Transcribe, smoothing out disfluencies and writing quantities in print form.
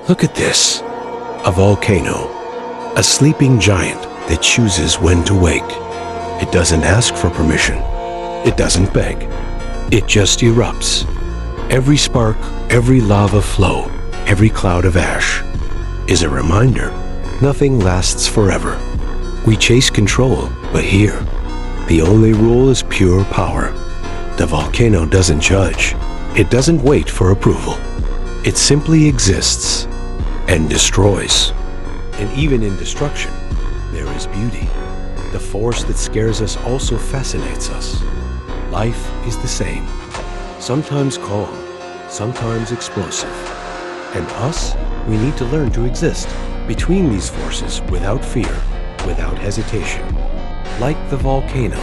Look at this. A volcano. A sleeping giant that chooses when to wake. It doesn't ask for permission. It doesn't beg. It just erupts. Every spark, every lava flow, every cloud of ash is a reminder nothing lasts forever. We chase control, but here, the only rule is pure power. The volcano doesn't judge. It doesn't wait for approval. It simply exists and destroys. And even in destruction, there is beauty. The force that scares us also fascinates us. Life is the same. Sometimes calm, sometimes explosive. And us, we need to learn to exist between these forces without fear, without hesitation. Like the volcano,